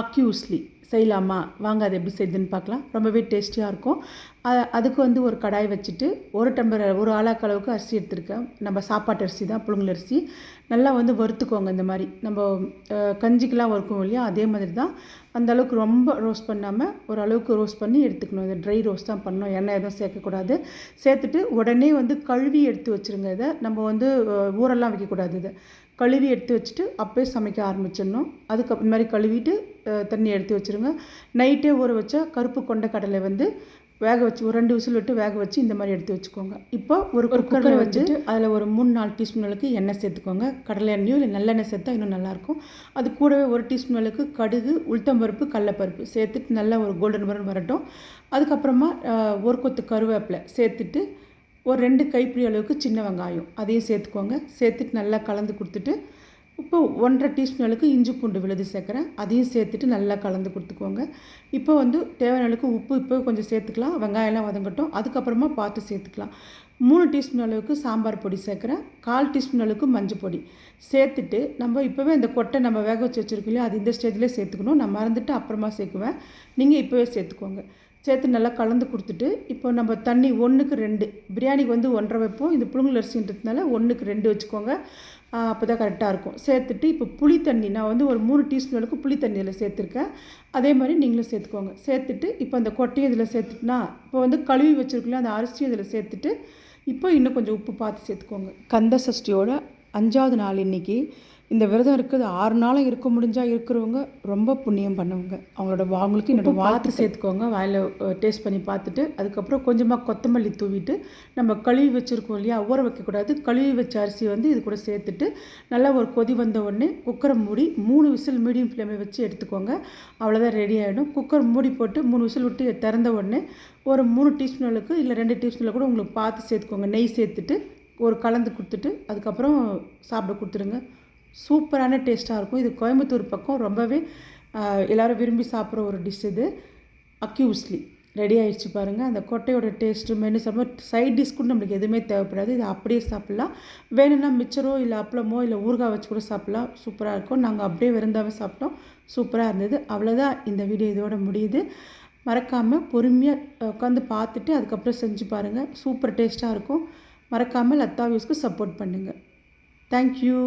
அக்யூஸ்லி செய்யலாமா? வாங்க அதை எப்படி செய்யுதுன்னு பார்க்கலாம். ரொம்பவே டேஸ்டியாக இருக்கும். அதுக்கு வந்து ஒரு கடாய் வச்சுட்டு ஒரு டம்ளர் ஒரு ஆளாக்கு அளவுக்கு அரிசி எடுத்துருக்கேன். நம்ம சாப்பாட்டு அரிசி தான், புழுங்கல் அரிசி. நல்லா வந்து வறுத்துக்கோங்க. இந்த மாதிரி நம்ம கஞ்சிக்கெலாம் வறுக்கும் இல்லையா, அதே மாதிரி தான். அந்த அளவுக்கு ரொம்ப ரோஸ்ட் பண்ணாமல் ஓரளவுக்கு ரோஸ்ட் பண்ணி எடுத்துக்கணும். இதை ட்ரை ரோஸ்ட் தான் பண்ணணும், எண்ணெய் எதுவும் சேர்க்கக்கூடாது. சேர்த்துட்டு உடனே வந்து கழுவி எடுத்து வச்சுருங்க. இதை நம்ம வந்து ஊரெல்லாம் வைக்கக்கூடாது. இதை கழுவி எடுத்து வச்சுட்டு அப்போயே சமைக்க ஆரம்பிச்சிடணும். அதுக்கு மாதிரி கழுவிட்டு தண்ணி எடுத்து வச்சுருங்க. நைட்டே ஊற வச்ச கருப்பு கொண்ட கடலை வந்து வேக வச்சு ஒரு 2 விசில் விட்டு வேக வச்சு இந்த மாதிரி எடுத்து வச்சுக்கோங்க. இப்போ ஒரு குக்கரை வச்சுட்டு அதில் ஒரு 3-4 டீஸ்பூன் அளவுக்கு எண்ணெய் சேர்த்துக்கோங்க. கடலை எண்ணெயோ இல்லை நல்லெண்ணெய் சேர்த்தா இன்னும் நல்லாயிருக்கும். அது கூடவே 1 டீஸ்பூன் அளவுக்கு கடுகு, உளுத்தம்பருப்பு, கடலைப்பருப்பு சேர்த்துட்டு நல்லா ஒரு கோல்டன் ப்ரௌன் வரட்டும். அதுக்கப்புறமா ஒரு கொத்து கருவேப்பிலை சேர்த்துட்டு ஒரு 2 கைப்பிடி அளவுக்கு சின்ன வெங்காயம் அதையும் சேர்த்துக்கோங்க. சேர்த்துட்டு நல்லா கலந்து கொடுத்துட்டு இப்போ 1.5 டீஸ்பூன் அளவுக்கு இஞ்சி பூண்டு விழுது சேர்க்குறேன். அதையும் சேர்த்துட்டு நல்லா கலந்து கொடுத்துக்கோங்க. இப்போ வந்து தேவையான அளவுக்கு உப்பு இப்போ கொஞ்சம் சேர்த்துக்கலாம். வெங்காயம்லாம் வதங்கட்டும். அதுக்கப்புறமா பார்த்து சேர்த்துக்கலாம். 3 டீஸ்பூன் அளவுக்கு சாம்பார் பொடி சேர்க்குறேன். 1/4 டீஸ்பூன் அளவுக்கு மஞ்சள் பொடி சேர்த்துட்டு நம்ம இப்போவே இந்த கொட்டை நம்ம வேக வச்சு வச்சுருக்கோம் இல்லையா, அது இந்த ஸ்டேஜ்லேயே சேர்த்துக்கணும். நான் மறந்துட்டு அப்புறமா சேர்க்குவேன். நீங்கள் இப்போவே சேர்த்துக்கோங்க. சேர்த்து நல்லா கலந்து கொடுத்துட்டு இப்போ நம்ம தண்ணி 1க்கு 2, பிரியாணிக்கு வந்து 1.5 வைப்போம். இது புழுங்கல் அரிசின்றதுனால 1க்கு 2 வச்சுக்கோங்க. அப்போ தான் கரெக்டாக இருக்கும். சேர்த்துட்டு இப்போ புளி தண்ணி நான் வந்து ஒரு 3 டீஸ்பூன் அளவுக்கு புளி தண்ணி இதில் சேர்த்துருக்கேன். அதே மாதிரி நீங்களும் சேர்த்துக்கோங்க. சேர்த்துட்டு இப்போ அந்த கொட்டையும் இதில் சேர்த்துட்டுனா இப்போ வந்து கழுவி வச்சுருக்கலாம் அந்த அரிசியும் இதில் சேர்த்துட்டு இப்போ இன்னும் கொஞ்சம் உப்பு பார்த்து சேர்த்துக்கோங்க. கந்த சஷ்டியோட 5வது நாள் இன்றைக்கி. இந்த விரதம் இருக்குது 6 நாளும் இருக்க முடிஞ்சால் இருக்கிறவங்க ரொம்ப புண்ணியம் பண்ணுவாங்க. அவங்களுக்கு என்னோட வாழ்த்து சேர்த்துக்கோங்க. வாயில் டேஸ்ட் பண்ணி பார்த்துட்டு அதுக்கப்புறம் கொஞ்சமாக கொத்தமல்லி தூவிட்டு நம்ம கழுவி வச்சுருக்கோம் இல்லையா, ஊற வைக்கக்கூடாது. கழுவி வச்ச அரிசி வந்து இது கூட சேர்த்துட்டு நல்லா ஒரு கொதி வந்த உடனே குக்கரை மூடி 3 விசில் மீடியம் ஃப்ளேமில் வச்சு எடுத்துக்கோங்க. அவ்வளோதான், ரெடி ஆகிடும். குக்கர் மூடி போட்டு 3 விசில் விட்டு திறந்த உடனே ஒரு 3 டீஸ்பூன் அளவுக்கு இல்லை 2 டீஸ்பூனில் கூட உங்களுக்கு பார்த்து சேர்த்துக்கோங்க. நெய் சேர்த்துட்டு ஒரு கலந்து கொடுத்துட்டு அதுக்கப்புறம் சாப்பிட கொடுத்துருங்க. சூப்பரான டேஸ்ட்டாக இருக்கும். இது கோயம்புத்தூர் பக்கம் ரொம்பவே எல்லோரும் விரும்பி சாப்பிட்ற ஒரு டிஷ் இது. அக்யூஸ்லி ரெடி ஆகிடுச்சு பாருங்கள். அந்த கொட்டையோட டேஸ்ட்டு மெனு சாப்பிட சைட் டிஷ் கூட நம்மளுக்கு எதுவுமே தேவைப்படாது. இது அப்படியே சாப்பிட்லாம். வேணும்னா மிச்சரோ இல்லை அப்பளமோ இல்லை ஊறுகாய் வச்சு கூட சாப்பிட்லாம். சூப்பராக இருக்கும். நாங்கள் அப்படியே விருந்தாவே சாப்பிட்டோம். சூப்பராக இருந்தது. அவ்வளோதான், இந்த வீடியோ இதோட முடியுது. மறக்காமல் பொறுமையாக உட்காந்து பார்த்துட்டு அதுக்கப்புறம் செஞ்சு பாருங்கள். சூப்பர் டேஸ்ட்டாக இருக்கும். மறக்காமல் லதா வியூஸ்க்கு சப்போர்ட் பண்ணுங்கள். தேங்க்யூ.